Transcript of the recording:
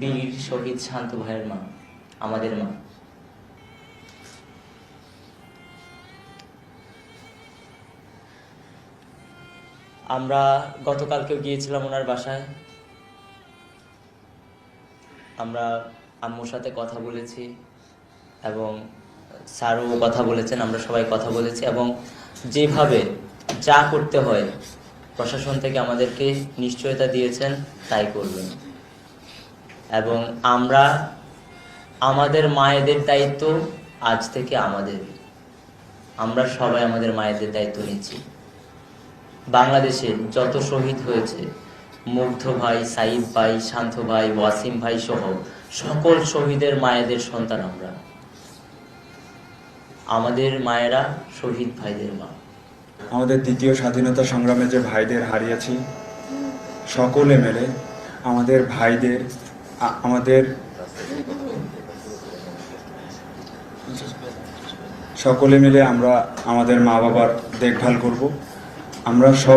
বীর শহীদ শান্ত ভাইয়ের মা, আমাদের মা। আমরা গতকালকেও গিয়েছিলাম ওনার বাসায়। আমরা আম্মুর সাথে কথা বলেছি এবং স্যারও কথা বলেছেন, আমরা সবাই কথা বলেছি এবং যেভাবে যা করতে হয় প্রশাসন থেকে আমাদেরকে নিশ্চয়তা দিয়েছেন তাই করবেন। এবং আমরা আমাদের মায়েদের দায়িত্ব আজ থেকে আমরা সবাই আমাদের মায়েদের দায়িত্ব নিচ্ছি। বাংলাদেশে যত শহীদ হয়েছে, মুগ্ধ ভাই, সাইদ ভাই, শান্ত ভাই, ওয়াসিম ভাই সহ সকল শহীদের মায়েদের সন্তান আমরা। আমাদের মায়েরা শহীদ ভাইদের মা। আমাদের দ্বিতীয় স্বাধীনতা সংগ্রামে যে ভাইদের হারিয়েছি, সকলে মিলে আমাদের ভাইদের সকলে মিলে আমরা আমাদের মা বাবার দেখভাল করব। আমরা সব